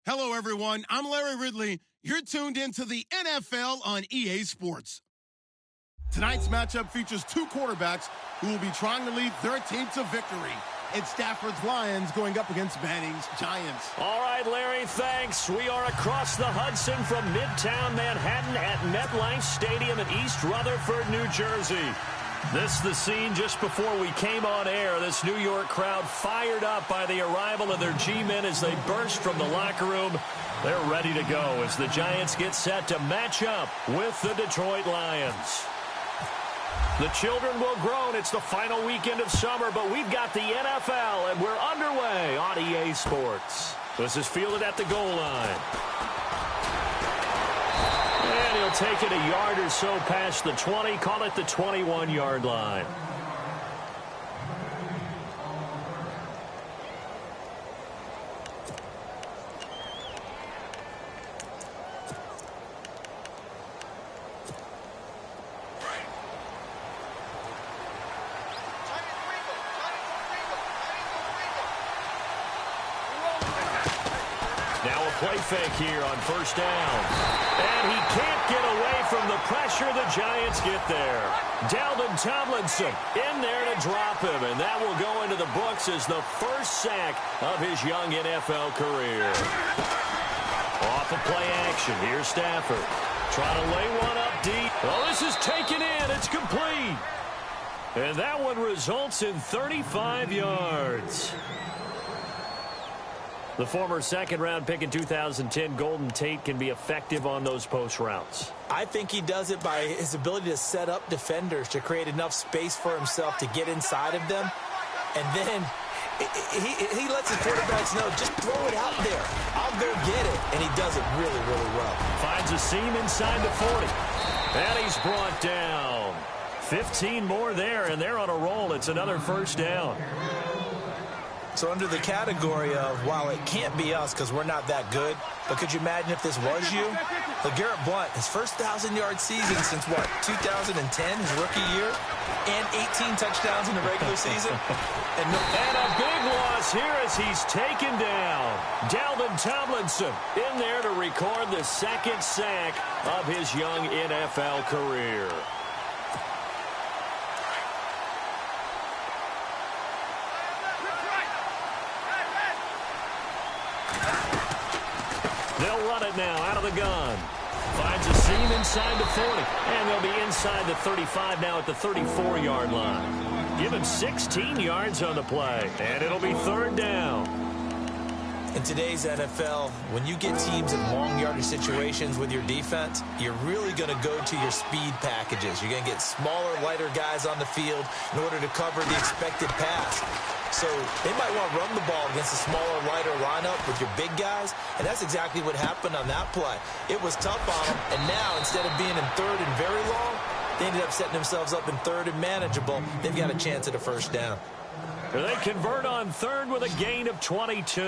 Hello, everyone. I'm Larry Ridley. You're tuned into the NFL on EA Sports. Tonight's matchup features two quarterbacks who will be trying to lead their team to victory. It's Stafford's Lions going up against Manning's Giants. All right, Larry, thanks. We are across the Hudson from Midtown Manhattan at MetLife Stadium in East Rutherford, New Jersey. This is the scene just before we came on air. This New York crowd fired up by the arrival of their G-men as they burst from the locker room. They're ready to go as the Giants get set to match up with the Detroit Lions. The children will groan. It's the final weekend of summer, but we've got the NFL, and we're underway on EA Sports. This is fielded at the goal line. And he'll take it a yard or so past the 20, call it the 21-yard line. Play fake here on first down. And he can't get away from the pressure. The Giants get there. Dalvin Tomlinson in there to drop him. And that will go into the books as the first sack of his young NFL career. Off of play action. Here's Stafford. Trying to lay one up deep. Oh, this is taken in. It's complete. And that one results in 35 yards. The former second-round pick in 2010, Golden Tate, can be effective on those post routes. I think he does it by his ability to set up defenders to create enough space for himself to get inside of them. And then he lets his quarterbacks know, just throw it out there. I'll go get it. And he does it really, really well. Finds a seam inside the 40. And he's brought down. 15 more there, and they're on a roll. It's another first down. So under the category of, while it can't be us because we're not that good, but could you imagine if this was you? LeGarrette Blount, his first 1,000-yard season since, what, 2010, his rookie year? And 18 touchdowns in the regular season? And a big loss here as he's taken down. Dalvin Tomlinson in there to record the second sack of his young NFL career. They'll run it now out of the gun. Finds a seam inside the 40. And they'll be inside the 35 now at the 34-yard line. Give him 16 yards on the play. And it'll be third down. In today's NFL, when you get teams in long yardage situations with your defense, you're really going to go to your speed packages. You're going to get smaller, lighter guys on the field in order to cover the expected pass. So they might want to run the ball against a smaller, lighter lineup with your big guys, and that's exactly what happened on that play. It was tough on them, and now instead of being in third and very long, they ended up setting themselves up in third and manageable. They've got a chance at a first down. They convert on third with a gain of 22.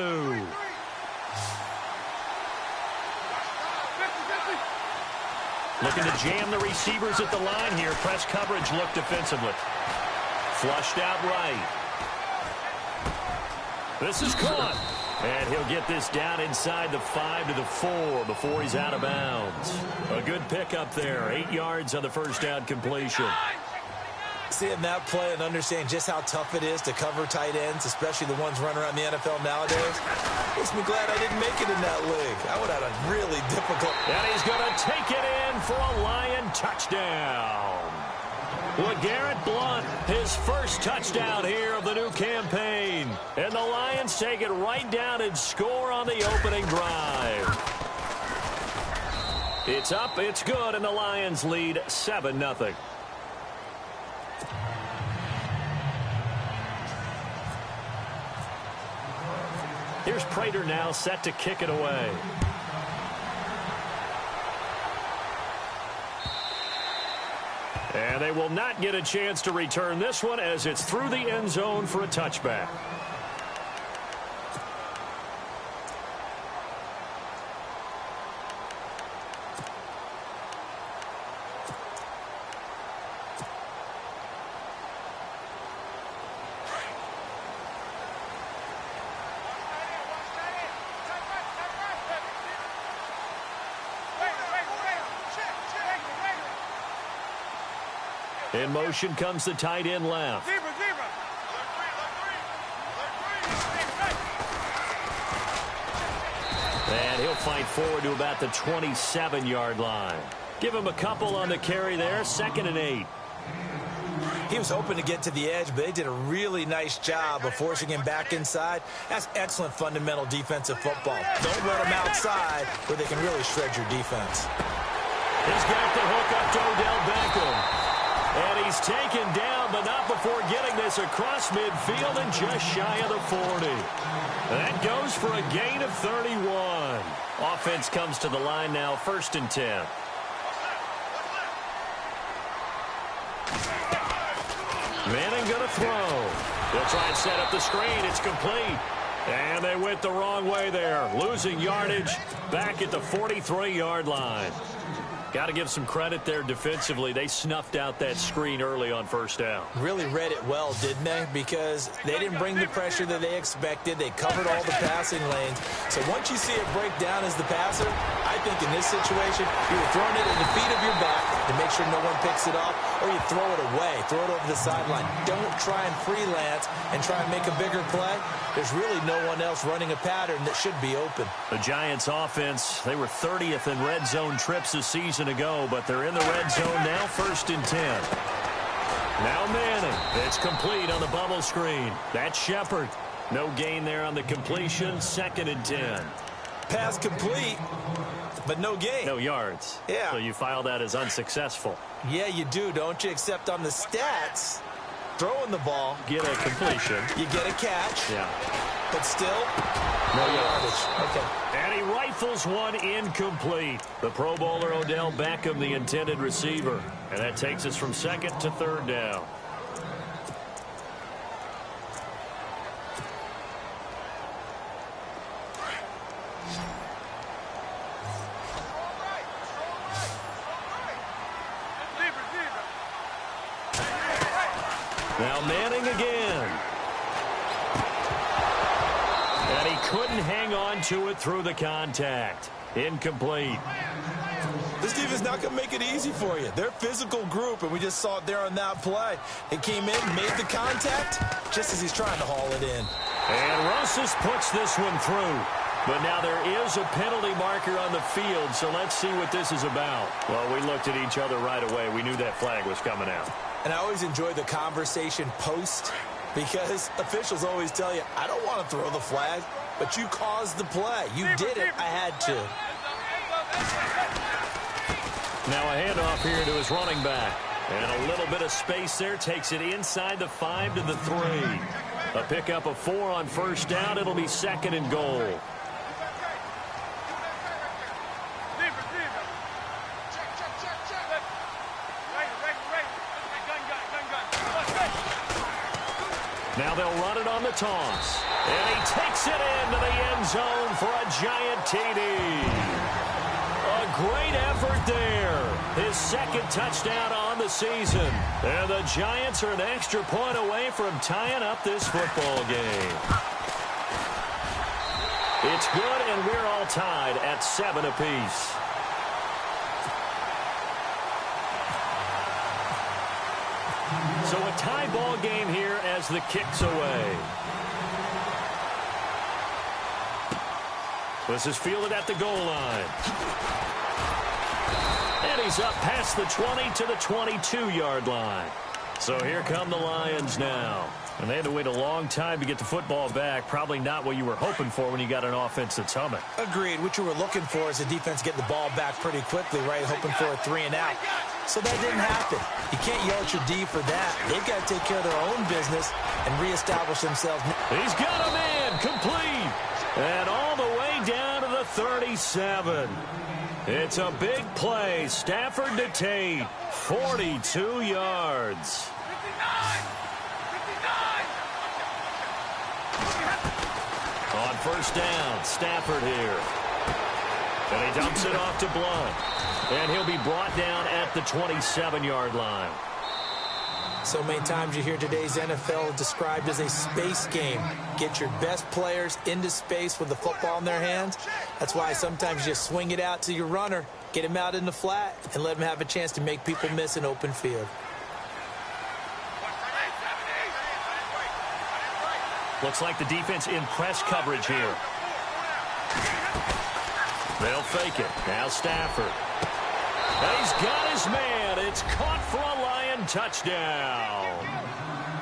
Looking to jam the receivers at the line here. Press coverage look defensively. Flushed out right. This is caught. And he'll get this down inside the 5 to the 4 before he's out of bounds. A good pickup there. 8 yards on the first down completion. Seeing that play and understanding just how tough it is to cover tight ends, especially the ones running around the NFL nowadays, makes me glad I didn't make it in that league. I would have had a really difficult... And he's going to take it in for a Lion touchdown. LeGarrette Blount, his first touchdown here of the new campaign. And the Lions take it right down and score on the opening drive. It's up, it's good, and the Lions lead 7-0. Here's Prater now set to kick it away. And they will not get a chance to return this one as it's through the end zone for a touchback. In motion comes the tight end left. And he'll fight forward to about the 27-yard line. Give him a couple on the carry there. 2nd and 8. He was hoping to get to the edge, but they did a really nice job of forcing him back inside. That's excellent fundamental defensive football. Don't let him outside where they can really shred your defense. He's got the hook up to Odell Beckham. And he's taken down, but not before getting this across midfield and just shy of the 40. That goes for a gain of 31. Offense comes to the line now, 1st and 10. Manning going to throw. They'll try and set up the screen. It's complete. And they went the wrong way there. Losing yardage back at the 43-yard line. Got to give some credit there defensively. They snuffed out that screen early on 1st down. Really read it well, didn't they? Because they didn't bring the pressure that they expected. They covered all the passing lanes. So once you see it break down as the passer, I think in this situation, you're throwing it at the feet of your back to make sure no one picks it off, or you throw it away, throw it over the sideline. Don't try and freelance and try and make a bigger play. There's really no one else running a pattern that should be open. The Giants offense, they were 30th in red zone trips this season ago, but they're in the red zone now, 1st and 10. Now Manning. It's complete on the bubble screen. That's Shepard. No gain there on the completion, 2nd and 10. Pass complete, but no gain. No yards. Yeah. So you file that as unsuccessful. Yeah, you do, don't you? Except on the stats, throwing the ball. Get a completion. You get a catch. Yeah. But still, no yardage. Okay. And he rifles one incomplete. The Pro Bowler Odell Beckham, the intended receiver. And that takes us from 2nd to 3rd down. Now Manning again. And he couldn't hang on to it through the contact. Incomplete. This defense is not going to make it easy for you. They're a physical group, and we just saw it there on that play. It came in, made the contact, just as he's trying to haul it in. And Rosas puts this one through. But now there is a penalty marker on the field, so let's see what this is about. Well, we looked at each other right away. We knew that flag was coming out. And I always enjoy the conversation post, because officials always tell you, I don't want to throw the flag, but you caused the play. You did it. I had to. Now a handoff here to his running back. And a little bit of space there takes it inside the 5 to the 3. A pickup of 4 on 1st down. It'll be 2nd and goal. Now they'll run it on the toss. And he takes it into the end zone for a giant TD. A great effort there. His 2nd touchdown on the season. And the Giants are an extra point away from tying up this football game. It's good, and we're all tied at 7 apiece. So a tie ball game here as the kick's away. This is fielded at the goal line. And he's up past the 20 to the 22-yard line. So here come the Lions now. And they had to wait a long time to get the football back. Probably not what you were hoping for when you got an offense that's humming. Agreed. What you were looking for is the defense getting the ball back pretty quickly, right? Hoping for a 3 and out. So that didn't happen. You can't yell at your D for that. They've got to take care of their own business and reestablish themselves. He's got a man complete. And all the way down to the 37. It's a big play. Stafford to Tate. 42 yards. On 1st down, Stafford here. And he dumps it off to Blunt. And he'll be brought down at the 27-yard line. So many times you hear today's NFL described as a space game. Get your best players into space with the football in their hands. That's why sometimes you swing it out to your runner, get him out in the flat, and let him have a chance to make people miss an open field. Looks like the defense in press coverage here. They'll fake it. Now Stafford. He's got his man. It's caught for a Lion touchdown.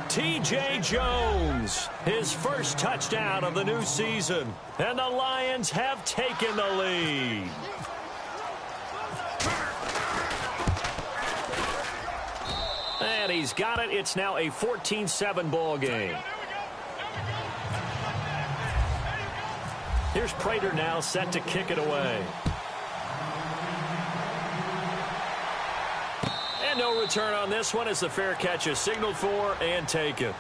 T.J. Jones, his first touchdown of the new season. And the Lions have taken the lead. And he's got it. It's now a 14-7 ball game. Here's Prater now set to kick it away. And no return on this one as the fair catch is signaled for and taken.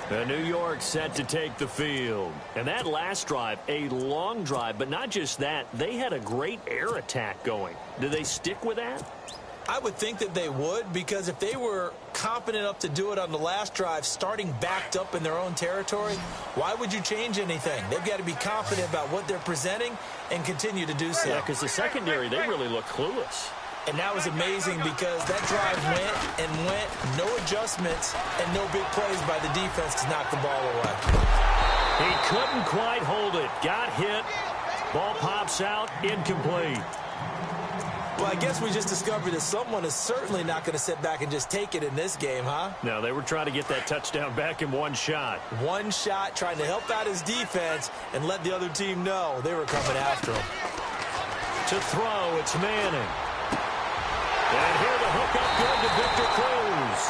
The New York set to take the field. And that last drive, a long drive, but not just that, they had a great air attack going. Do they stick with that? I would think that they would, because if they were confident enough to do it on the last drive, starting backed up in their own territory, why would you change anything? They've got to be confident about what they're presenting and continue to do so. Yeah, because the secondary, they really look clueless. And that was amazing because that drive went and went, no adjustments, and no big plays by the defense to knock the ball away. He couldn't quite hold it. Got hit. Ball pops out. Incomplete. Well, I guess we just discovered that someone is certainly not going to sit back and just take it in this game, huh? No, they were trying to get that touchdown back in one shot. One shot, trying to help out his defense and let the other team know they were coming after him. To throw, it's Manning. And here the hookup good to Victor Cruz.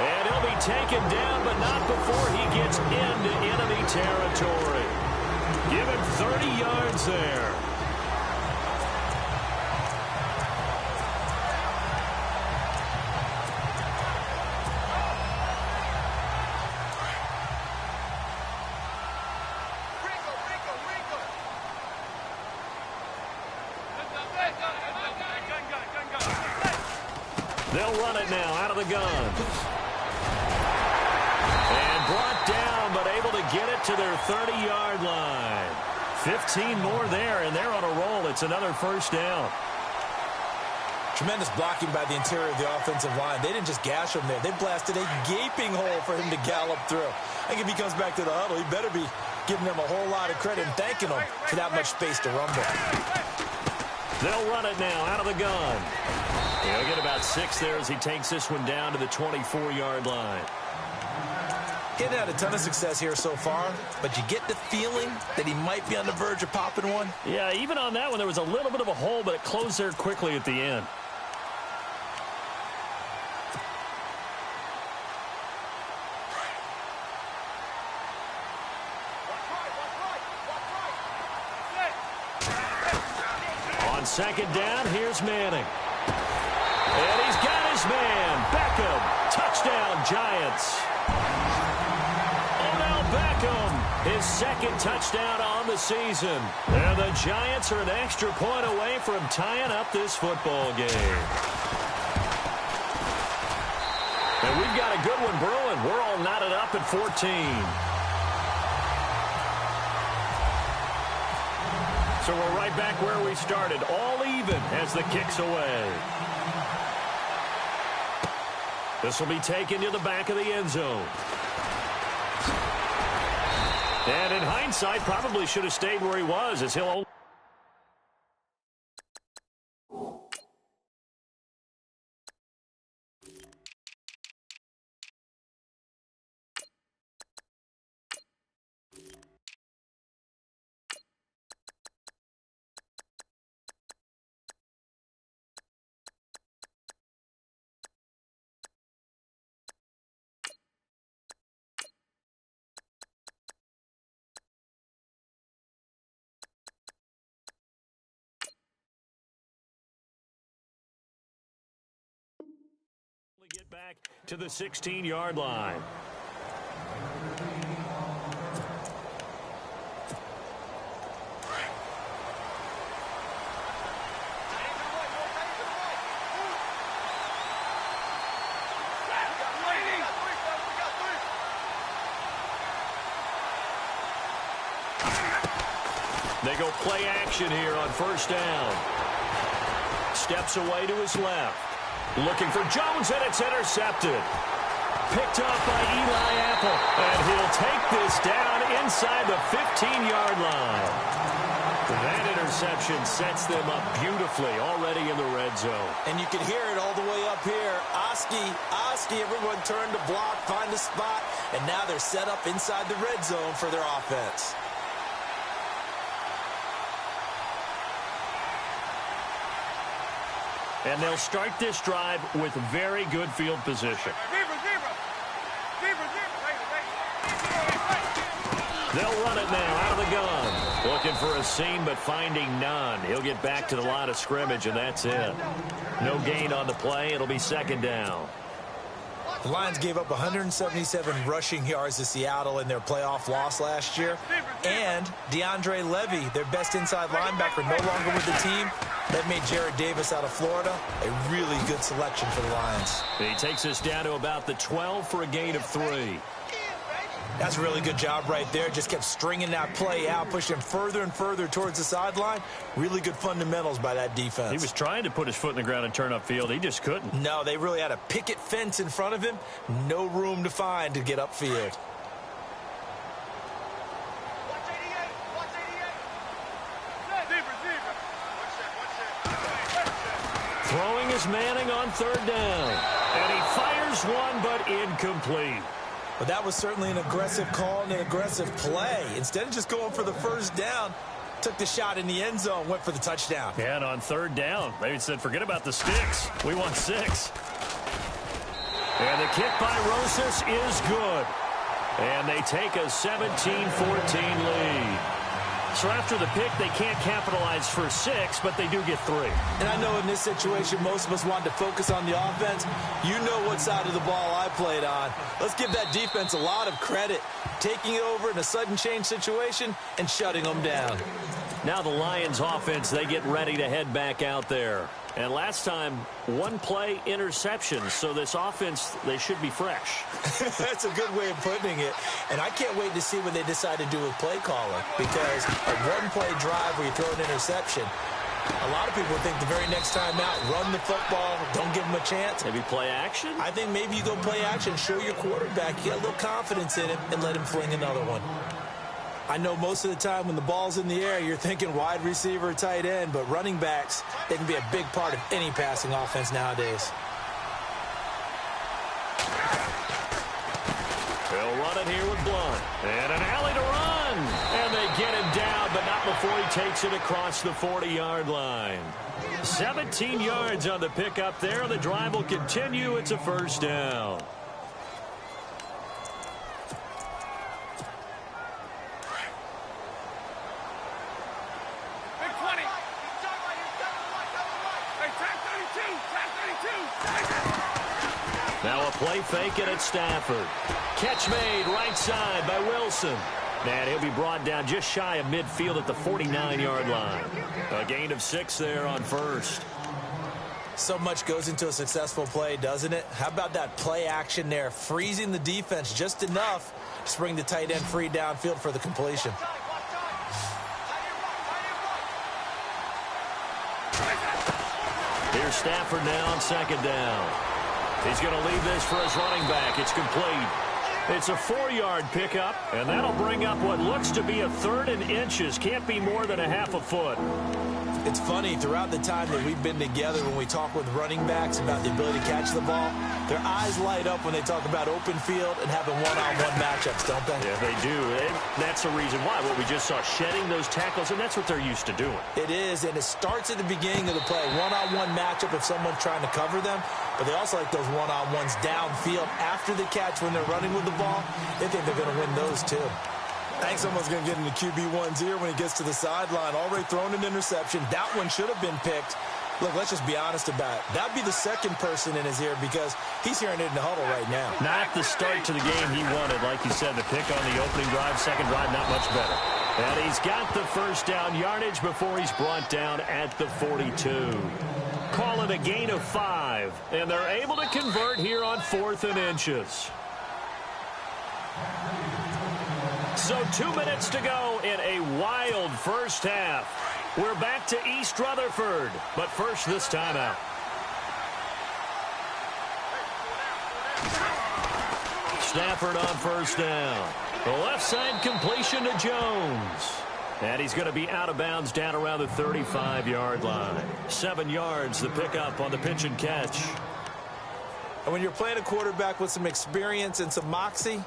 And he'll be taken down, but not before he gets into enemy territory. Give him 30 yards there. They'll run it now out of the gun. And brought down, but able to get it to their 30-yard line. 15 more there, and they're on a roll. It's another first down. Tremendous blocking by the interior of the offensive line. They didn't just gash him there. They blasted a gaping hole for him to gallop through. I think if he comes back to the huddle, he better be giving them a whole lot of credit and thanking them for that much space to rumble. They'll run it now out of the gun. He'll get about 6 there as he takes this one down to the 24-yard line. Getting had a ton of success here so far, but you get the feeling that he might be on the verge of popping one. Yeah, even on that one, there was a little bit of a hole, but it closed there quickly at the end. On second down, here's Manning. And he's got his man, Beckham. Touchdown, Giants. Odell Beckham, his second touchdown on the season. And the Giants are an extra point away from tying up this football game. And we've got a good one brewing. We're all knotted up at 14. So we're right back where we started, all even as the kick's away. This will be taken to the back of the end zone. And in hindsight, probably should have stayed where he was as he'll... get back to the 16-yard line. They go play action here on first down. Steps away to his left. Looking for Jones, and it's intercepted. Picked up by Eli Apple. And he'll take this down inside the 15-yard line. That interception sets them up beautifully already in the red zone. And you can hear it all the way up here. Oski, everyone turned to block, find a spot, and now they're set up inside the red zone for their offense. And they'll start this drive with very good field position. They'll run it now out of the gun. Looking for a seam, but finding none. He'll get back to the line of scrimmage, and that's it. No gain on the play. It'll be second down. The Lions gave up 177 rushing yards to Seattle in their playoff loss last year. And DeAndre Levy, their best inside linebacker, no longer with the team. That made Jarrett Davis out of Florida a really good selection for the Lions. He takes us down to about the 12 for a gain of 3. That's a really good job right there. Just kept stringing that play out, pushing him further and further towards the sideline. Really good fundamentals by that defense. He was trying to put his foot in the ground and turn upfield. He just couldn't. No, they really had a picket fence in front of him. No room to find to get upfield. Throwing is Manning on third down. And he fires one, but incomplete. But that was certainly an aggressive call and an aggressive play. Instead of just going for the first down, took the shot in the end zone, went for the touchdown. Yeah, and on third down, they said, forget about the sticks. We want 6. And the kick by Rosas is good. And they take a 17-14 lead. So after the pick, they can't capitalize for 6, but they do get 3. And I know in this situation, most of us want to focus on the offense. You know what side of the ball I played on. Let's give that defense a lot of credit, taking it over in a sudden change situation and shutting them down. Now the Lions offense, they get ready to head back out there. And last time, 1 play interception. So this offense, they should be fresh. That's a good way of putting it. And I can't wait to see what they decide to do with play calling. Because a 1-play drive where you throw an interception, a lot of people think the very next time out, run the football, don't give them a chance. Maybe play action? I think maybe you go play action, show your quarterback, get a little confidence in him, and let him fling another one. I know most of the time when the ball's in the air, you're thinking wide receiver, tight end, but running backs, they can be a big part of any passing offense nowadays. They'll run it here with Blunt. And an alley to run. And they get him down, but not before he takes it across the 40-yard line. 17 yards on the pickup there. The drive will continue. It's a first down. Now a play fake it at Stafford. Catch made right side by Wilson. And he'll be brought down just shy of midfield at the 49-yard line. A gain of 6 there on first. So much goes into a successful play, doesn't it? How about that play action there, freezing the defense just enough to bring the tight end free downfield for the completion. Here's Stafford now on second down. He's going to leave this for his running back. It's complete. It's a 4-yard pickup, and that'll bring up what looks to be a 3rd and inches. Can't be more than a half a foot. It's funny, throughout the time that we've been together, when we talk with running backs about the ability to catch the ball, their eyes light up when they talk about open field and having one-on-one matchups, don't they? Yeah, they do. And that's the reason why. What we just saw, shedding those tackles, and that's what they're used to doing. It is, and it starts at the beginning of the play. One-on-one matchup if someone's trying to cover them, but they also like those one-on-ones downfield after the catch when they're running with the ball. They think they're going to win those, too. I think someone's going to get in the QB1's ear when he gets to the sideline. Already thrown an interception. That one should have been picked. Look, let's just be honest about it. That'd be the second person in his ear because he's hearing it in the huddle right now. Not the start to the game he wanted. Like you said, the pick on the opening drive, second drive, not much better. And he's got the first down yardage before he's brought down at the 42. Call it a gain of 5. And they're able to convert here on 4th and inches. So 2 minutes to go in a wild first half. We're back to East Rutherford, but first this timeout. Stafford on first down. The left side completion to Jones. And he's going to be out of bounds down around the 35-yard line. 7 yards the pickup on the pitch and catch. And when you're playing a quarterback with some experience and some moxie,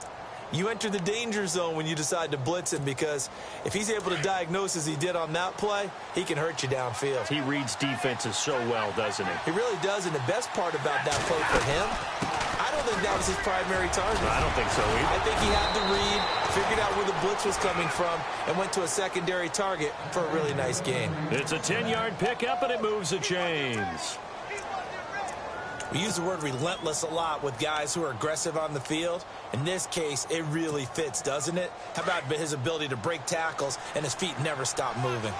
you enter the danger zone when you decide to blitz him, because if he's able to diagnose as he did on that play, he can hurt you downfield. He reads defenses so well, doesn't he? He really does, and the best part about that play for him, I don't think that was his primary target. I don't think so either. I think he had to read, figured out where the blitz was coming from, and went to a secondary target for a really nice gain. It's a 10-yard pickup, and it moves the chains. We use the word relentless a lot with guys who are aggressive on the field. In this case, it really fits, doesn't it? How about his ability to break tackles and his feet never stop moving?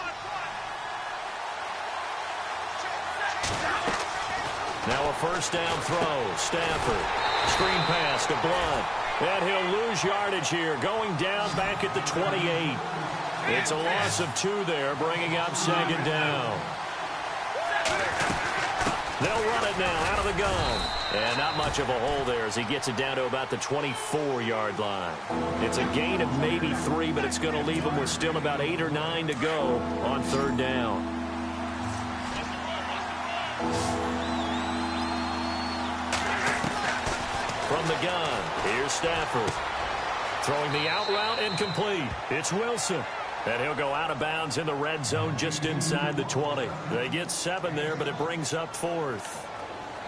Now a first down throw. Stafford. Screen pass to Blunt. And he'll lose yardage here, going down back at the 28. It's a loss of 2 there, bringing up second down. They'll run it now out of the gun. And not much of a hole there as he gets it down to about the 24-yard line. It's a gain of maybe 3, but it's going to leave him with still about 8 or 9 to go on third down. From the gun, here's Stafford. Throwing the out route incomplete. It's Wilson. And he'll go out of bounds in the red zone just inside the 20. They get 7 there, but it brings up 4th.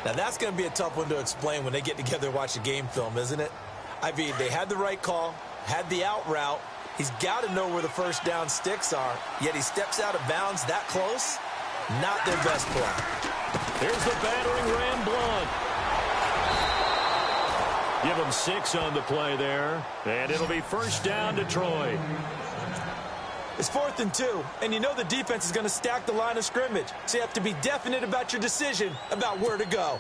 Now, that's going to be a tough one to explain when they get together and watch a game film, isn't it? I mean, they had the right call, had the out route. He's got to know where the first down sticks are, yet he steps out of bounds that close. Not their best play. Here's the battering ram, Blunt. Give him 6 on the play there, and it'll be first down Detroit. It's 4th and 2, and you know the defense is going to stack the line of scrimmage, so you have to be definite about your decision about where to go.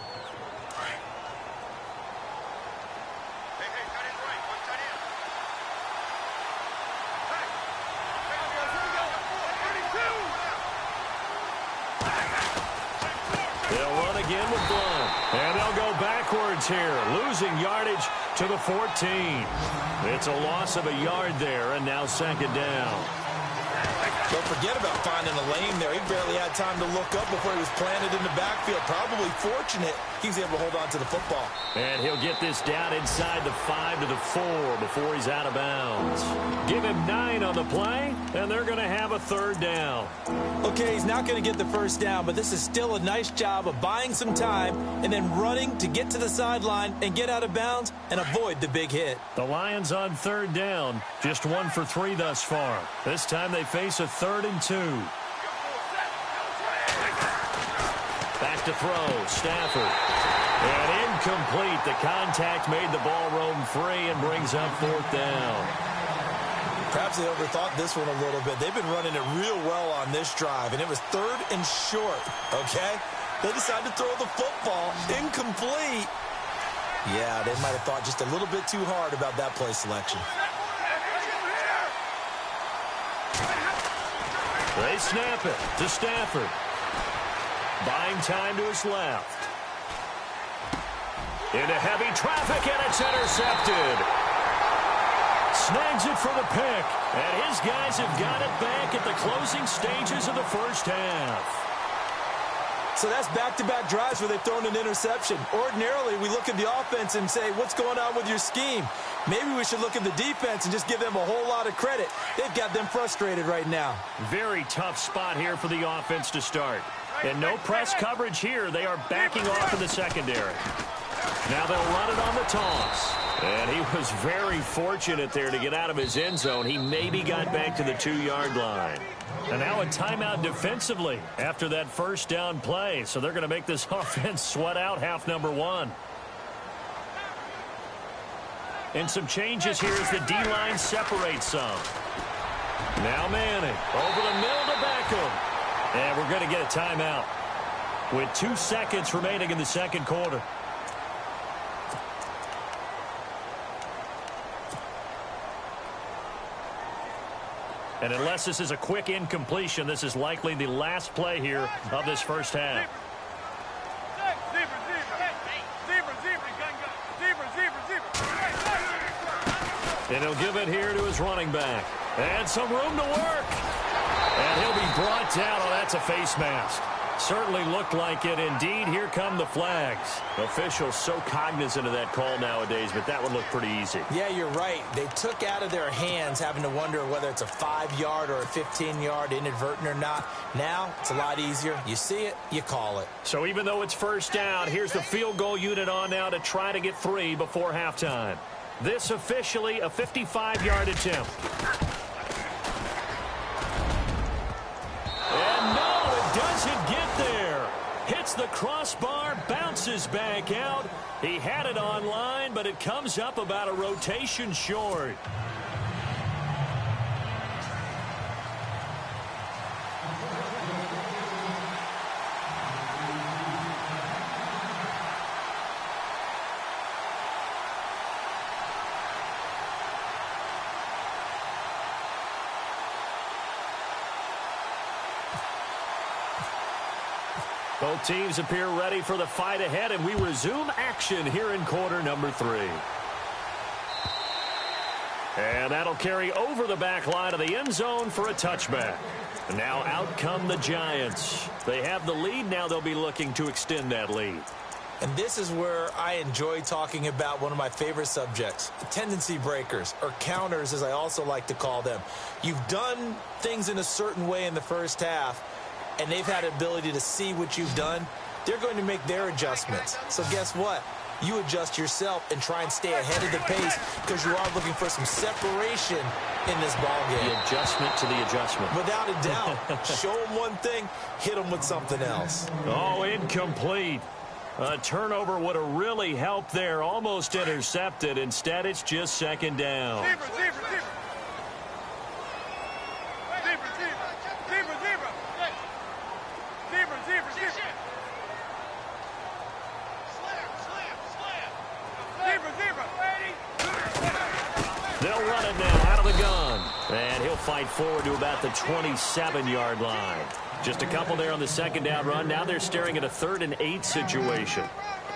They'll run again with Blunt, and they'll go backwards here, losing yardage to the 14. It's a loss of a yard there, and now second down. Don't forget about finding a lane there. He barely had time to look up before he was planted in the backfield. Probably fortunate he was able to hold on to the football. And he'll get this down inside the 5 to the 4 before he's out of bounds. Give him 9 on the play, and they're going to have a third down. Okay, he's not going to get the first down, but this is still a nice job of buying some time and then running to get to the sideline and get out of bounds and avoid the big hit. The Lions on third down, just 1 for 3 thus far. This time they face a 3rd and 2. Back to throw, Stafford. And incomplete. The contact made the ball roam free and brings up 4th down. Perhaps they overthought this one a little bit. They've been running it real well on this drive, and it was 3rd and short, okay? They decided to throw the football incomplete. Yeah, they might have thought just a little bit too hard about that play selection. They snap it to Stafford. Buying time to his left. Into heavy traffic, and it's intercepted. Snags it for the pick, and his guys have got it back at the closing stages of the first half. So that's back-to-back drives where they've thrown an interception. Ordinarily, we look at the offense and say, what's going on with your scheme? Maybe we should look at the defense and just give them a whole lot of credit. They've got them frustrated right now. Very tough spot here for the offense to start. And no press coverage here. They are backing off in the secondary. Now they'll run it on the toss. And he was very fortunate there to get out of his end zone. He maybe got back to the 2-yard line. And now a timeout defensively after that first down play. So they're going to make this offense sweat out half number 1. And some changes here as the D-line separates some. Now Manning over the middle to Beckham. And we're going to get a timeout with 2 seconds remaining in the second quarter. And unless this is a quick incompletion, this is likely the last play here of this first half. And he'll give it here to his running back. And some room to work. And he'll be brought down. Oh, that's a face mask. Certainly looked like it. Indeed, here come the flags. Officials so cognizant of that call nowadays, but that would look pretty easy. Yeah, you're right. They took out of their hands having to wonder whether it's a 5-yard or a 15-yard inadvertent or not. Now, it's a lot easier. You see it, you call it. So even though it's first down, here's the field goal unit on now to try to get 3 before halftime. This officially a 55-yard attempt. And no, it doesn't get there. Hits the crossbar, bounces back out. He had it on line, but it comes up about a rotation short. Both teams appear ready for the fight ahead, and we resume action here in quarter number 3. And that'll carry over the back line of the end zone for a touchback. And now out come the Giants. They have the lead. Now they'll be looking to extend that lead. And this is where I enjoy talking about one of my favorite subjects, tendency breakers, or counters as I also like to call them. You've done things in a certain way in the first half, and they've had the ability to see what you've done. They're going to make their adjustments. So guess what? You adjust yourself and try and stay ahead of the pace because you are looking for some separation in this ballgame. The adjustment to the adjustment. Without a doubt. Show them one thing, hit them with something else. Oh, incomplete. A turnover would have really helped there. Almost intercepted. Instead, it's just second down. They'll run it now out of the gun. And he'll fight forward to about the 27-yard line. Just a couple there on the second down run. Now they're staring at a 3rd and 8 situation.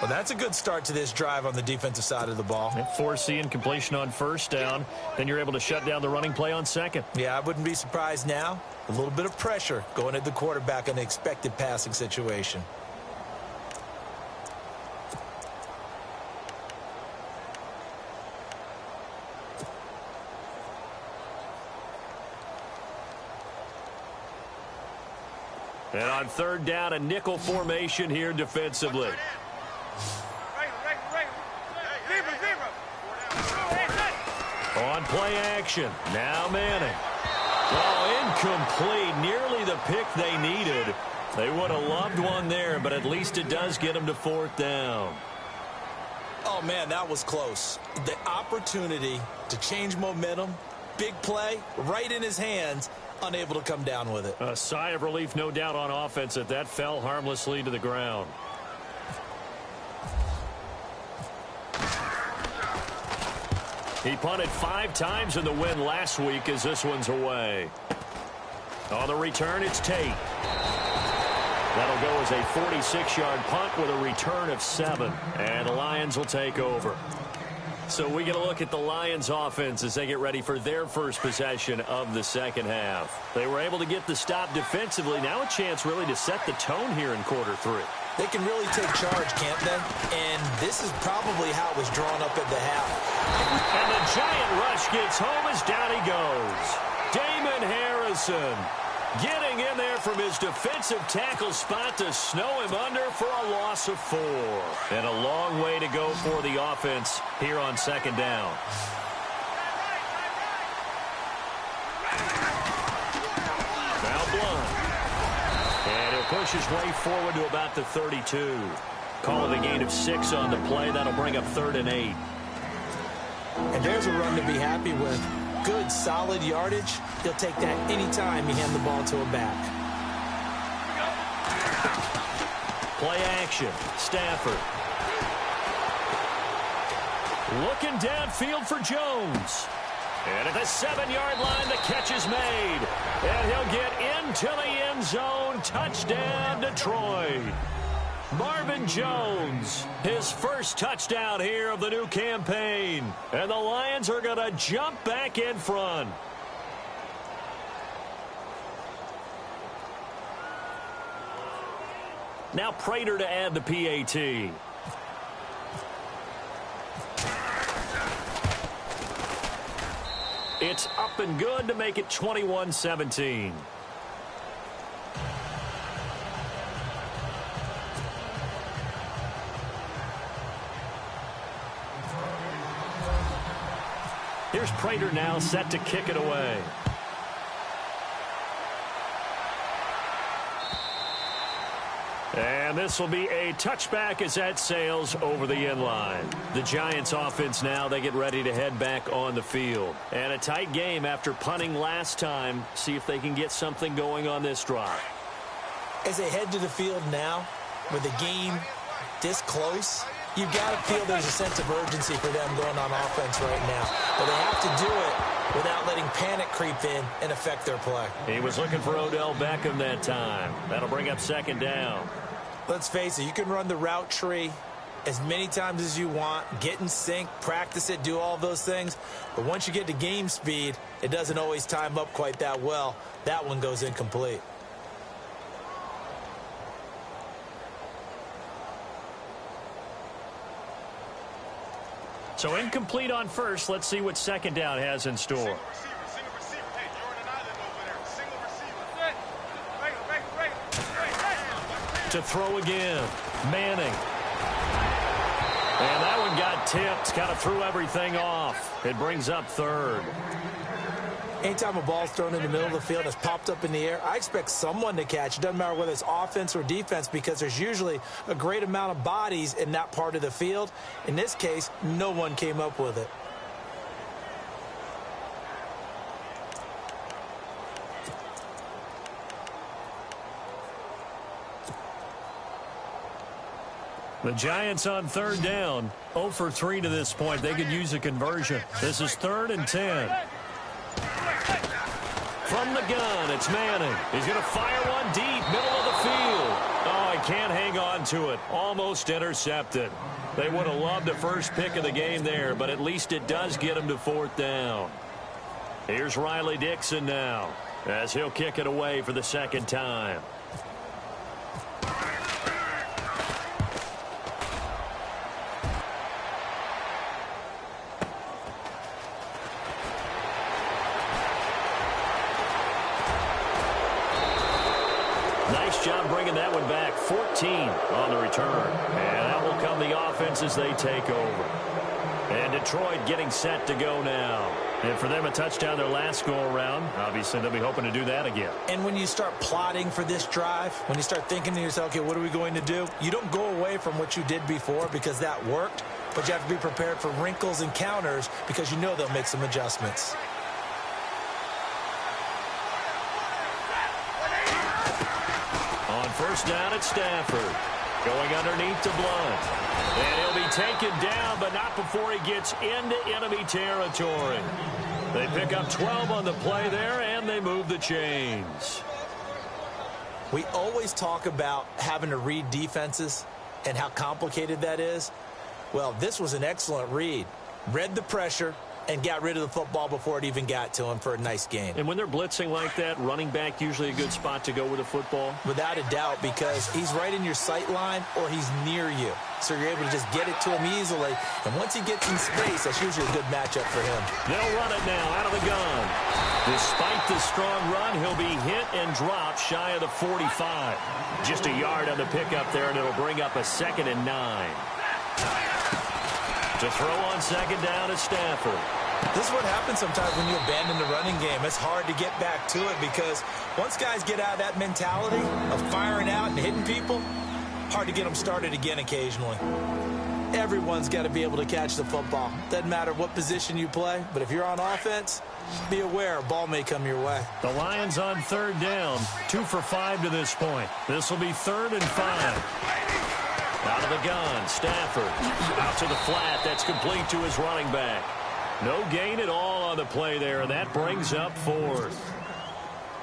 Well, that's a good start to this drive on the defensive side of the ball. Forcing completion on first down. Then you're able to shut down the running play on second. Yeah, I wouldn't be surprised now. A little bit of pressure going at the quarterback in the expected passing situation. And on 3rd down, a nickel formation here defensively. On play action. Now Manning. Oh, incomplete. Nearly the pick they needed. They would have loved one there, but at least it does get them to 4th down. Oh, man, that was close. The opportunity to change momentum, big play, right in his hands, unable to come down with it. A sigh of relief, no doubt, on offense that fell harmlessly to the ground. He punted 5 times in the win last week as this one's away. On the return, it's Tate. That'll go as a 46-yard punt with a return of 7. And the Lions will take over. So we get a look at the Lions offense as they get ready for their first possession of the second half. They were able to get the stop defensively. Now a chance really to set the tone here in quarter 3. They can really take charge, can't they? And this is probably how it was drawn up at the half. And the giant rush gets home as down he goes. Damon Harrison getting in there from his defensive tackle spot to snow him under for a loss of 4. And a long way to go for the offense here on second down. Now Blunt. And he'll push his way forward to about the 32. Call it a gain of 6 on the play. That'll bring up 3rd and 8. And there's a run to be happy with. Good, solid yardage. He'll take that anytime you hand the ball to a back. Play action. Stafford. Looking downfield for Jones. And at the 7-yard line, the catch is made. And he'll get into the end zone. Touchdown, Detroit. Marvin Jones, his first touchdown here of the new campaign. And the Lions are going to jump back in front. Now Prater to add the PAT. It's up and good to make it 21-17. Here's Prater now set to kick it away. And this will be a touchback as that sails over the end line. The Giants offense now, they get ready to head back on the field. And a tight game after punting last time. See if they can get something going on this drive. As they head to the field now, with the game this close, you've got to feel there's a sense of urgency for them going on offense right now. But they have to do it without letting panic creep in and affect their play. He was looking for Odell Beckham that time. That'll bring up second down. Let's face it, you can run the route tree as many times as you want, get in sync, practice it, do all those things. But once you get to game speed, it doesn't always time up quite that well. That one goes incomplete. So incomplete on first. Let's see what second down has in store. Single receiver. Hey, you're on an island over there. Single receiver. To throw again. Manning. And that one got tipped. Kind of threw everything off. It brings up third. Anytime a ball's thrown in the middle of the field and it's popped up in the air, I expect someone to catch. It doesn't matter whether it's offense or defense because there's usually a great amount of bodies in that part of the field. In this case, no one came up with it. The Giants on third down. 0 for 3 to this point. They could use a conversion. This is 3rd and 10. From the gun, it's Manning. He's going to fire one deep, middle of the field. Oh, he can't hang on to it. Almost intercepted. They would have loved the first pick of the game there, but at least it does get him to 4th down. Here's Riley Dixon now, as he'll kick it away for the second time. Nice job bringing that one back. 14 on the return. And that will come the offense as they take over. And Detroit getting set to go now. And for them, a touchdown their last go-around. Obviously, they'll be hoping to do that again. And when you start plotting for this drive, when you start thinking to yourself, okay, what are we going to do? You don't go away from what you did before because that worked. But you have to be prepared for wrinkles and counters because you know they'll make some adjustments. First down at Stafford. Going underneath to Blunt. And he'll be taken down, but not before he gets into enemy territory. They pick up 12 on the play there, and they move the chains. We always talk about having to read defenses and how complicated that is. Well, this was an excellent read. Read the pressure and got rid of the football before it even got to him for a nice gain. And when they're blitzing like that, running back usually a good spot to go with the football? Without a doubt, because he's right in your sight line or he's near you. So you're able to just get it to him easily. And once he gets in space, that's usually a good matchup for him. They'll run it now out of the gun. Despite the strong run, he'll be hit and dropped shy of the 45. Just a yard on the pickup there, and it'll bring up a 2nd and 9. To throw on second down is Stafford. This is what happens sometimes when you abandon the running game. It's hard to get back to it because once guys get out of that mentality of firing out and hitting people, hard to get them started again occasionally. Everyone's got to be able to catch the football. Doesn't matter what position you play, but if you're on offense, be aware a ball may come your way. The Lions on third down, 2 for 5 to this point. This will be 3rd and 5. Out of the gun, Stafford. Out to the flat. That's complete to his running back. No gain at all on the play there, and that brings up 4th.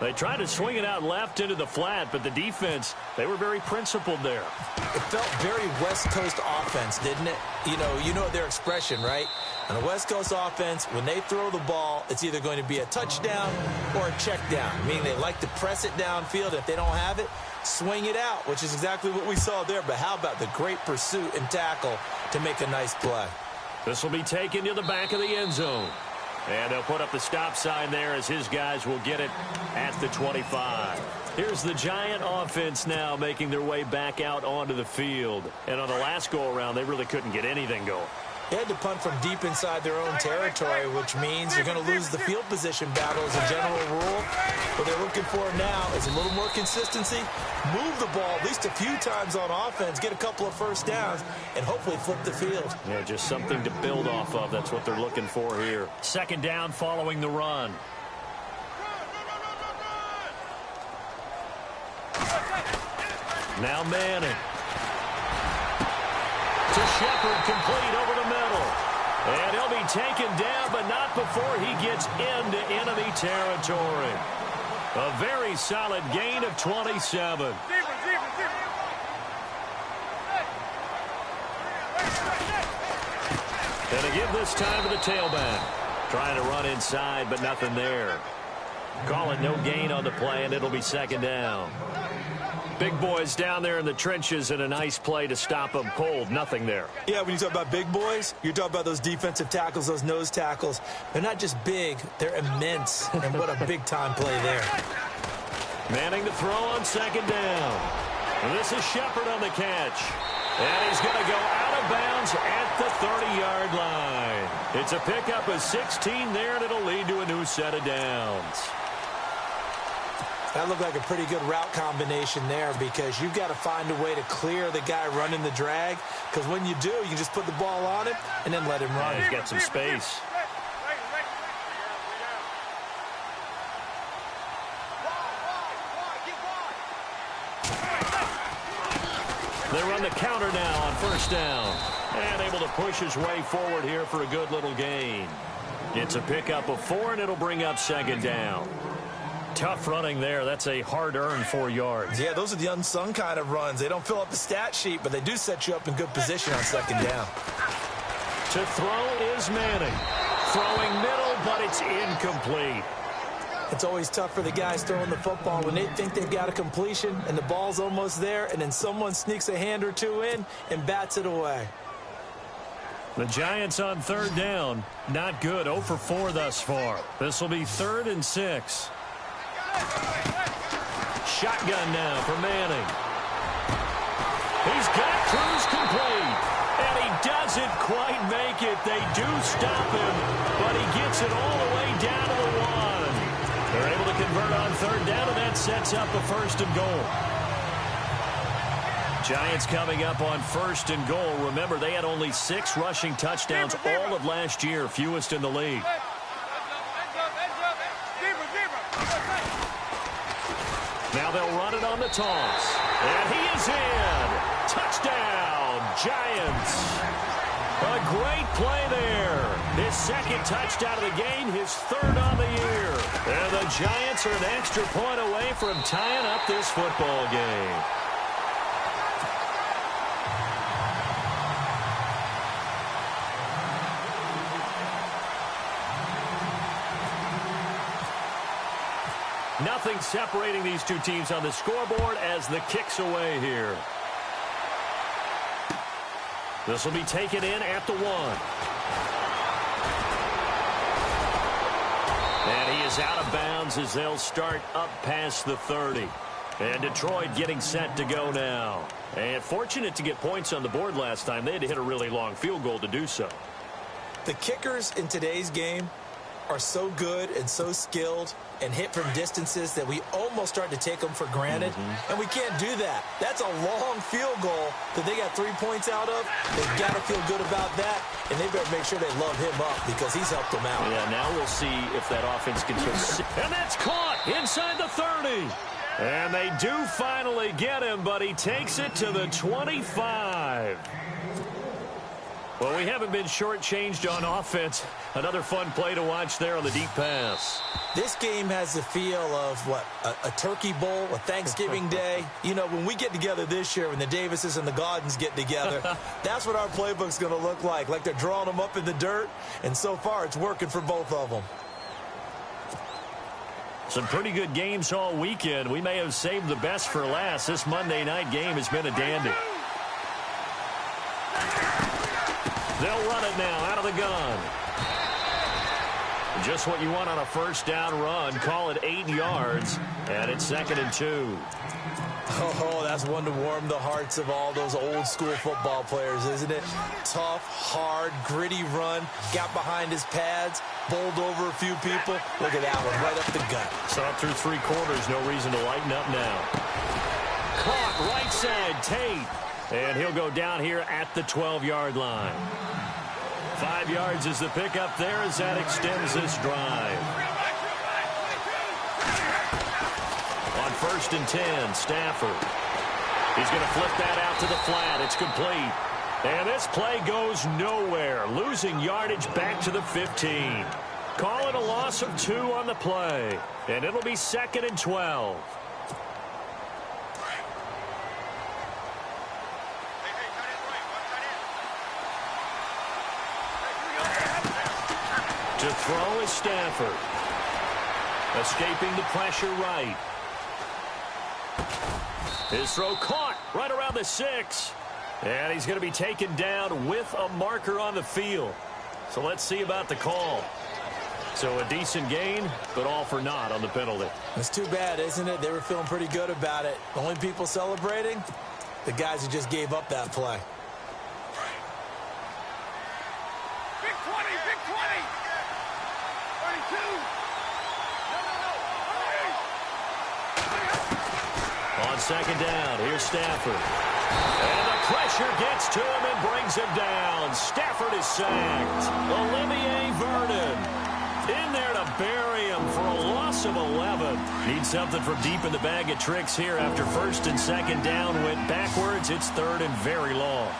They tried to swing it out left into the flat, but the defense, they were very principled there. It felt very West Coast offense, didn't it? You know their expression, right? On a West Coast offense, when they throw the ball, it's either going to be a touchdown or a check down, meaning they like to press it downfield. If they don't have it, swing it out, which is exactly what we saw there. But how about the great pursuit and tackle to make a nice play? This will be taken to the back of the end zone. And they'll put up the stop sign there as his guys will get it at the 25. Here's the Giant offense now making their way back out onto the field. And on the last go-around, they really couldn't get anything going. They had to punt from deep inside their own territory, which means you're going to lose the field position battle as a general rule. What they're looking for now is a little more consistency, move the ball at least a few times on offense, get a couple of first downs, and hopefully flip the field. Yeah, just something to build off of. That's what they're looking for here. Second down following the run. Now Manning. To Shepard, complete over the middle. And he'll be taken down, but not before he gets into enemy territory. A very solid gain of 27. And a give this time to the tailback. Trying to run inside, but nothing there. Call it no gain on the play, and it'll be second down. Big boys down there in the trenches, and a nice play to stop them cold. Nothing there. Yeah, when you talk about big boys, you're talking about those defensive tackles, those nose tackles. They're not just big, they're immense. And what a big-time play there. Manning to throw on second down. And this is Shepard on the catch. And he's going to go out of bounds at the 30-yard line. It's a pickup of 16 there, and it'll lead to a new set of downs. That looked like a pretty good route combination there because you've got to find a way to clear the guy running the drag, because when you do, you can just put the ball on him and then let him run. He's got some space. They run the counter now on first down. And able to push his way forward here for a good little gain. It's a pickup of 4, and it'll bring up second down. Tough running there. That's a hard-earned 4 yards. Yeah, those are the unsung kind of runs. They don't fill up the stat sheet, but they do set you up in good position on second down. To throw is Manning. Throwing middle, but it's incomplete. It's always tough for the guys throwing the football when they think they've got a completion and the ball's almost there, and then someone sneaks a hand or two in and bats it away. The Giants on third down. Not good. 0 for 4 thus far. This will be 3rd and 6. Shotgun now for Manning. He's got Cruz complete. And he doesn't quite make it. They do stop him, but he gets it all the way down to the 1. They're able to convert on third down, and that sets up a 1st and goal. Giants coming up on 1st and goal. Remember, they had only 6 rushing touchdowns all of last year, fewest in the league. Now they'll run it on the toss. And he is in. Touchdown, Giants. A great play there. His 2nd touchdown of the game, his 3rd on the year. And the Giants are an extra point away from tying up this football game. Nothing separating these two teams on the scoreboard as the kick's away here. This will be taken in at the 1. And he is out of bounds as they'll start up past the 30. And Detroit getting set to go now. And fortunate to get points on the board last time. They had to hit a really long field goal to do so. The kickers in today's game are so good and so skilled and hit from distances that we almost start to take them for granted. And we can't do that. That's a long field goal that they got 3 points out of. They've got to feel good about that, and they better make sure they love him up because he's helped them out. Yeah, now we'll see if that offense can just... And that's caught inside the 30. And they do finally get him, but he takes it to the 25. Well, we haven't been shortchanged on offense. Another fun play to watch there on the deep pass. This game has the feel of, what, a turkey bowl, a Thanksgiving day. You know, when we get together this year, when the Davises and the Gaudens get together, that's what our playbook's going to look like they're drawing them up in the dirt, and so far it's working for both of them. Some pretty good games all weekend. We may have saved the best for last. This Monday night game has been a dandy. They'll run it now out of the gun. Just what you want on a first down run. Call it 8 yards, and it's 2nd and 2. Oh, that's one to warm the hearts of all those old school football players, isn't it? Tough, hard, gritty run. Got behind his pads, bowled over a few people. Look at that one, right up the gut. Saw it through 3 quarters. No reason to lighten up now. Caught right side, Tate. And he'll go down here at the 12-yard line. 5 yards is the pickup there as that extends this drive. On 1st and 10, Stafford. He's going to flip that out to the flat. It's complete. And this play goes nowhere. Losing yardage back to the 15. Call it a loss of 2 on the play. And it'll be 2nd and 12. To throw is Stafford. Escaping the pressure right. His throw caught right around the 6. And he's going to be taken down with a marker on the field. So let's see about the call. So a decent gain, but all for naught on the penalty. It's too bad, isn't it? They were feeling pretty good about it. The only people celebrating, the guys who just gave up that play. Big 20, big 20. 32. On 2nd down, here's Stafford. And the pressure gets to him and brings him down. Stafford is sacked. Olivier Vernon in there to bury him for a loss of 11. Need something from deep in the bag of tricks here after 1st and 2nd down went backwards. It's 3rd and very long.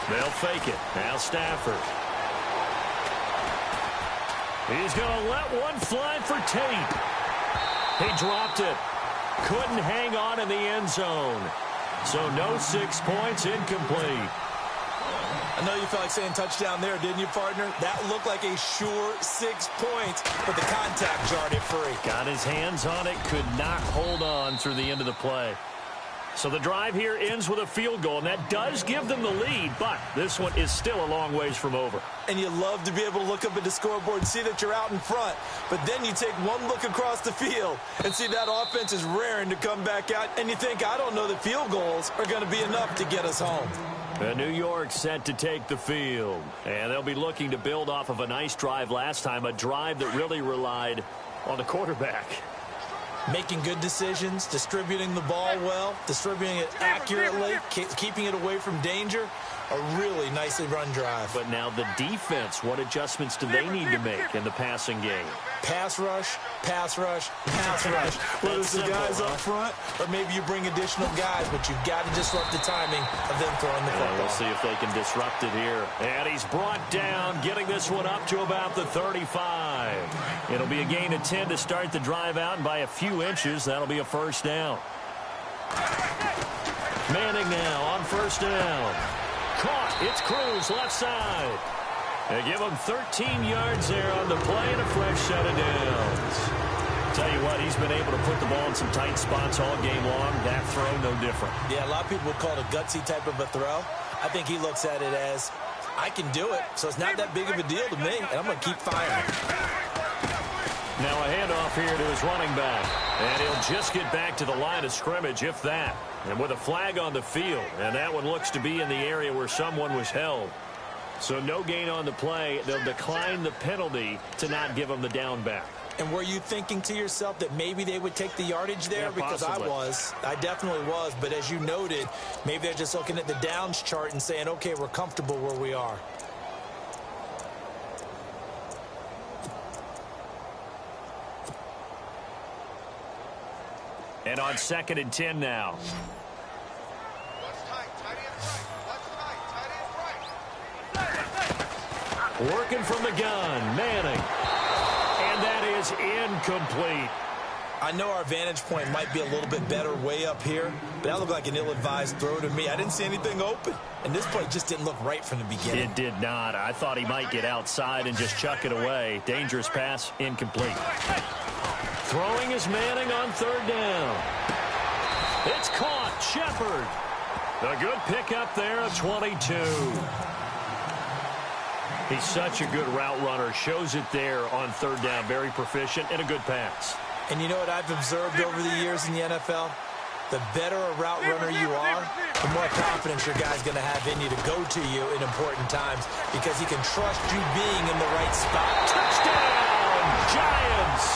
They'll fake it. Now Stafford. He's going to let one fly for Tate. He dropped it. Couldn't hang on in the end zone. So no 6 points, incomplete. I know you felt like saying touchdown there, didn't you, partner? That looked like a sure 6 points, but the contact jarred it free. Got his hands on it, could not hold on through the end of the play. So the drive here ends with a field goal, and that does give them the lead, but this one is still a long ways from over. And you love to be able to look up at the scoreboard and see that you're out in front, but then you take one look across the field and see that offense is raring to come back out, and you think, I don't know that field goals are going to be enough to get us home. New York set to take the field, and they'll be looking to build off of a nice drive last time, a drive that really relied on the quarterback. Making good decisions, distributing the ball well, distributing it accurately, keeping it away from danger. A really nicely run drive. But now the defense, what adjustments do they need to make in the passing game? Pass rush, pass rush, pass rush. Whether it's the guys up front or maybe you bring additional guys, but you've got to disrupt the timing of them throwing the football. We'll see if they can disrupt it here. And he's brought down, getting this one up to about the 35. It'll be a gain of 10 to start the drive out, and by a few inches, that'll be a 1st down. Manning now on 1st down. Caught. It's Cruz left side. They give him 13 yards there on the play and a fresh set of downs. Tell you what, he's been able to put the ball in some tight spots all game long. That throw, no different. Yeah, a lot of people would call it a gutsy type of a throw. I think he looks at it as, I can do it, so it's not that big of a deal to me, and I'm going to keep firing. Now a handoff here to his running back. And he'll just get back to the line of scrimmage, if that. And with a flag on the field. And that one looks to be in the area where someone was held. So no gain on the play. They'll decline the penalty to not give him the down back. And were you thinking to yourself that maybe they would take the yardage there? Yeah, because possibly. I definitely was. But as you noted, maybe they're just looking at the downs chart and saying, okay, we're comfortable where we are. And on 2nd and 10 now. What's tight? Tight ends right. What's tight? Working from the gun, Manning. And that is incomplete. I know our vantage point might be a little bit better way up here, but that looked like an ill-advised throw to me. I didn't see anything open, and this play just didn't look right from the beginning. It did not. I thought he might get outside and just chuck it away. Dangerous pass, incomplete. Throwing is Manning on third down. It's caught. Shepard. A good pickup there of 22. He's such a good route runner. Shows it there on third down. Very proficient and a good pass. And you know what I've observed over the years in the NFL? The better a route runner you are, the more confidence your guy's going to have in you to go to you in important times because he can trust you being in the right spot. Touchdown, Giants!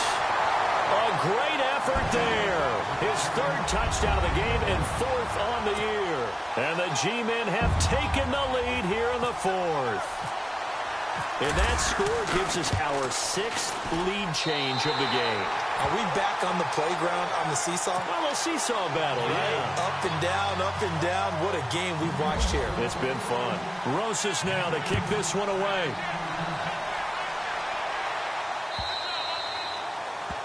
A great effort there. His third touchdown of the game and fourth on the year. And the G-men have taken the lead here in the fourth. And that score gives us our sixth lead change of the game. Are we back on the playground on the seesaw? Well, a seesaw battle, yeah. Up and down, up and down. What a game we've watched here. It's been fun. Rosas now to kick this one away.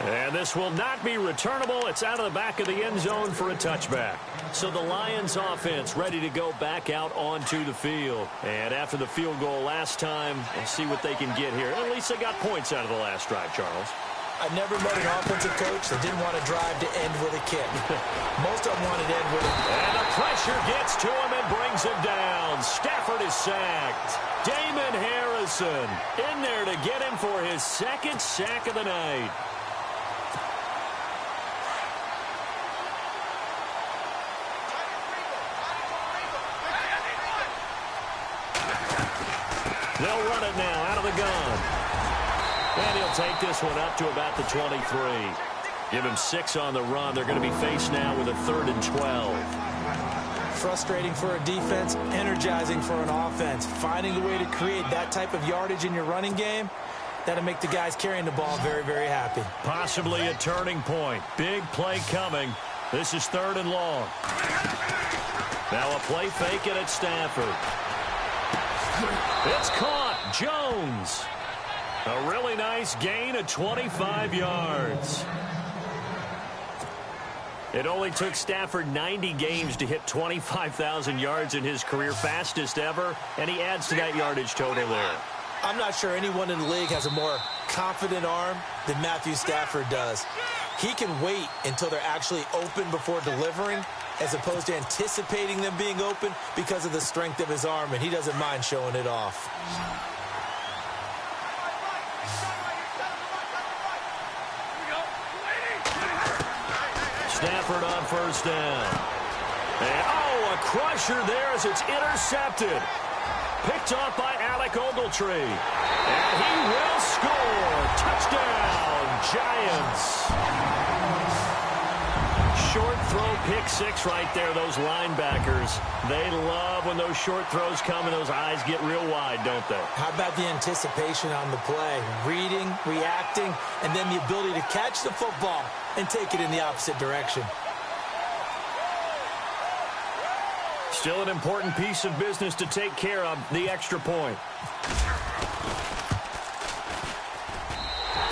And this will not be returnable. It's out of the back of the end zone for a touchback. So the Lions offense ready to go back out onto the field. And after the field goal last time, we'll see what they can get here. At least they got points out of the last drive, Charles. I never met an offensive coach that didn't want to drive to end with a kick. Most of them wanted to end with a... And the pressure gets to him and brings him down. Stafford is sacked. Damon Harrison in there to get him for his second sack of the night. They'll run it now out of the gun. And he'll take this one up to about the 23. Give him 6 on the run. They're going to be faced now with a 3rd and 12. Frustrating for a defense, energizing for an offense. Finding a way to create that type of yardage in your running game, that'll make the guys carrying the ball very, very happy. Possibly a turning point. Big play coming. This is 3rd and long. Now a play fake it at Stafford. It's caught. Jones. A really nice gain of 25 yards. It only took Stafford 90 games to hit 25,000 yards in his career, fastest ever, and he adds to that yardage total there. I'm not sure anyone in the league has a more confident arm than Matthew Stafford does. He can wait until they're actually open before delivering, as opposed to anticipating them being open because of the strength of his arm, and he doesn't mind showing it off. Stafford on 1st down. And, a crusher there as it's intercepted. Picked off by Alec Ogletree. And he will score. Touchdown, Giants. Short throw, pick 6 right there. Those linebackers, they love when those short throws come and those eyes get real wide, don't they? How about the anticipation on the play? Reading, reacting, and then the ability to catch the football and take it in the opposite direction. Still an important piece of business to take care of, the extra point.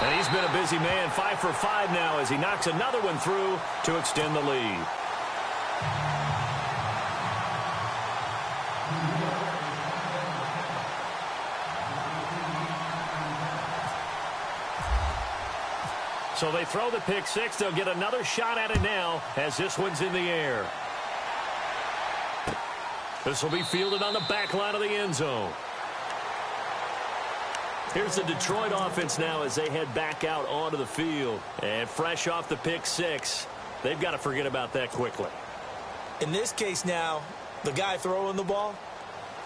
And he's been a busy man, 5 for 5 now as he knocks another one through to extend the lead. So they throw the pick 6. They'll get another shot at it now as this one's in the air. This will be fielded on the back line of the end zone. Here's the Detroit offense now as they head back out onto the field. And fresh off the pick 6, they've got to forget about that quickly. In this case now, the guy throwing the ball,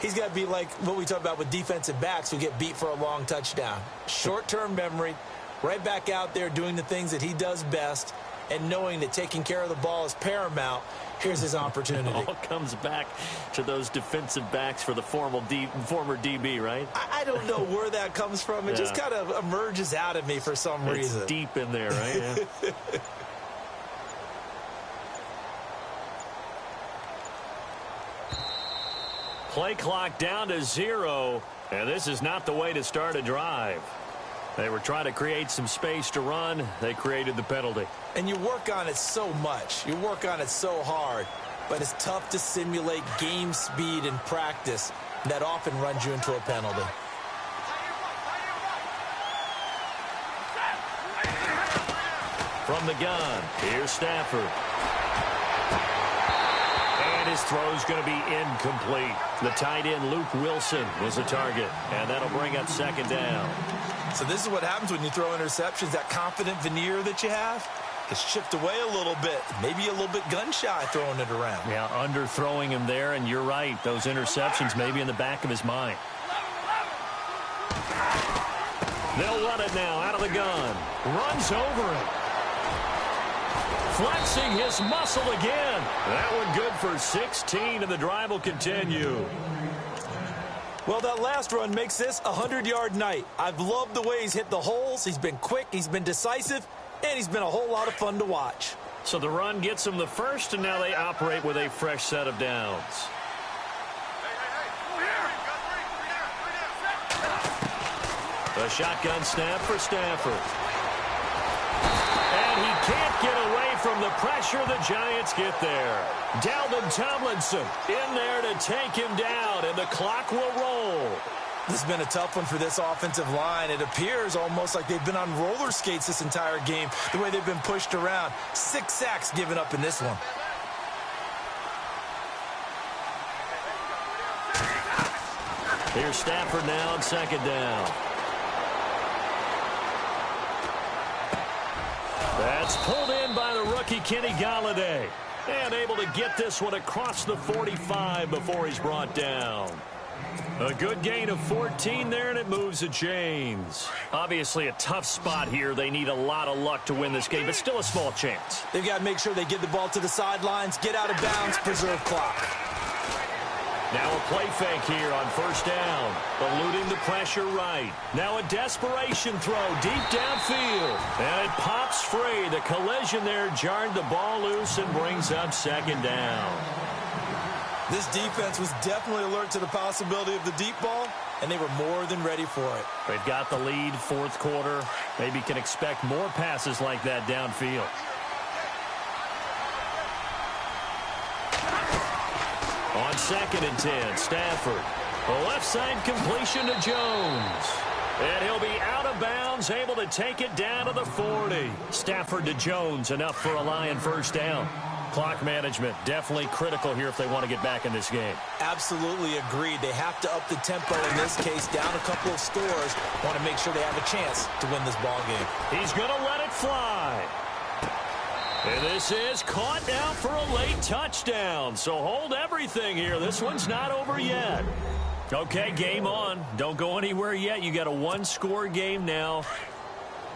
he's got to be like what we talk about with defensive backs who get beat for a long touchdown. Short-term memory, right back out there doing the things that he does best, and knowing that taking care of the ball is paramount. Here's his opportunity. It all comes back to those defensive backs for the former DB, right? I don't know where that comes from. It just kind of emerges out of me for some reason. It's deep in there, right? Yeah. Play clock down to 0. And this is not the way to start a drive. They were trying to create some space to run. They created the penalty. And you work on it so much. You work on it so hard. But it's tough to simulate game speed in practice. That often runs you into a penalty. From the gun, here's Stafford. And his throw's going to be incomplete. The tight end, Luke Wilson, was the target. And that'll bring up second down. So this is what happens when you throw interceptions. That confident veneer that you have is chipped away a little bit. Maybe a little bit gun-shy throwing it around. Yeah, underthrowing him there, and you're right. Those interceptions may be in the back of his mind. They'll run it now out of the gun. Runs over it. Flexing his muscle again. That one good for 16, and the drive will continue. Well, that last run makes this a 100-yard night. I've loved the way he's hit the holes. He's been quick, he's been decisive, and he's been a whole lot of fun to watch. So the run gets them the first, and now they operate with a fresh set of downs. A shotgun snap for Stafford. And he can't get away from the pressure. The Giants get there. Dalvin Tomlinson in there to take him down, and the clock will roll. This has been a tough one for this offensive line. It appears almost like they've been on roller skates this entire game, the way they've been pushed around. 6 sacks given up in this one. Here's Stafford now on second down. That's pulled in by the rookie Kenny Golladay. And able to get this one across the 45 before he's brought down. A good gain of 14 there, and it moves the chains. Obviously a tough spot here. They need a lot of luck to win this game, but still a small chance. They've got to make sure they get the ball to the sidelines, get out of bounds, preserve clock. Now a play fake here on first down. Eluding the pressure right. Now a desperation throw deep downfield. And it pops free. The collision there jarred the ball loose and brings up second down. This defense was definitely alert to the possibility of the deep ball, and they were more than ready for it. They've got the lead, fourth quarter. Maybe can expect more passes like that downfield. On second and 10, Stafford. A left side completion to Jones. And he'll be out of bounds, able to take it down to the 40. Stafford to Jones, enough for a Lion first down. Clock management definitely critical here if they want to get back in this game. Absolutely agreed. They have to up the tempo in this case, down a couple of scores. Want to make sure they have a chance to win this ball game. He's going to let it fly. And this is caught now for a late touchdown. So hold everything here. This one's not over yet. Okay, game on. Don't go anywhere yet. You got a one-score game now.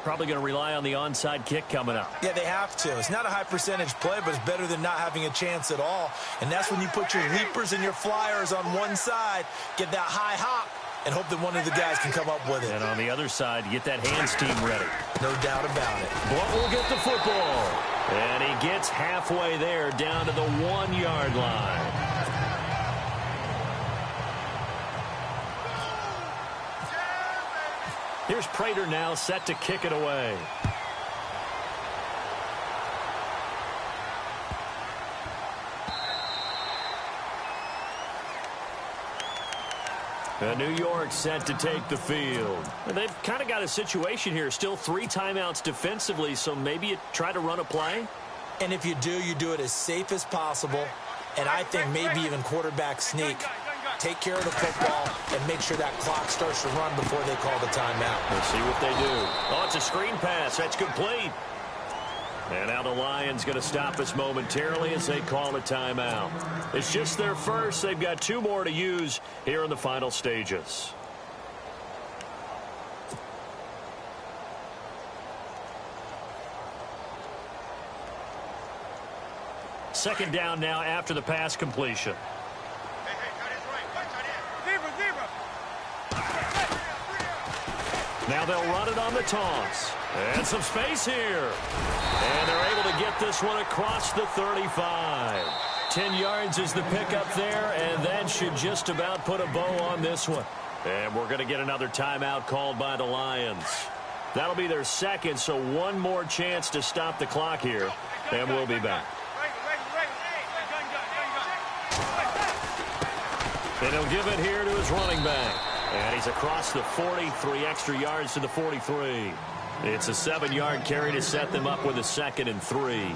Probably going to rely on the onside kick coming up. Yeah, they have to. It's not a high percentage play, but it's better than not having a chance at all. And that's when you put your leapers and your flyers on one side, get that high hop, and hope that one of the guys can come up with it. And on the other side, get that hands team ready. No doubt about it. Blunt will get the football. And he gets halfway there, down to the 1-yard line. Here's Prater now set to kick it away. New York set to take the field. And they've kind of got a situation here. Still 3 timeouts defensively, so maybe you try to run a play. And if you do it as safe as possible. And I think maybe even quarterback sneak. Take care of the football and make sure that clock starts to run before they call the timeout. Let's see what they do. Oh, it's a screen pass. That's complete. And now the Lions going to stop us momentarily as they call a timeout. It's just their first. They've got 2 more to use here in the final stages. Second down now after the pass completion. Now they'll run it on the toss. And some space here. And they're able to get this one across the 35. 10 yards is the pickup there, and that should just about put a bow on this one. And we're going to get another timeout called by the Lions. That'll be their second, so one more chance to stop the clock here, and we'll be back. And he'll give it here to his running back. And he's across the 40, 3 extra yards to the 43. It's a 7-yard carry to set them up with a 2nd and 3.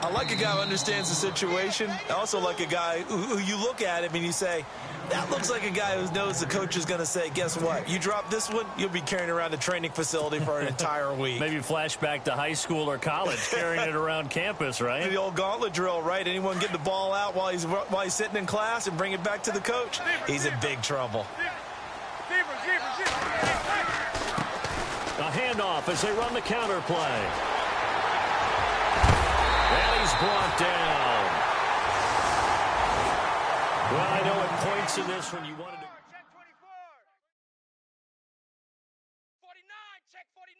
I like a guy who understands the situation. I also like a guy who you look at him and you say, that looks like a guy who knows the coach is going to say, guess what? You drop this one, you'll be carrying around the training facility for an entire week. Maybe flashback to high school or college, carrying it around campus, right? The old gauntlet drill, right? Anyone get the ball out while he's sitting in class and bring it back to the coach? He's in big trouble. A handoff as they run the counter play. And he's brought down. Well, I know at points in this when you wanted to... Check 24. 49, check 49,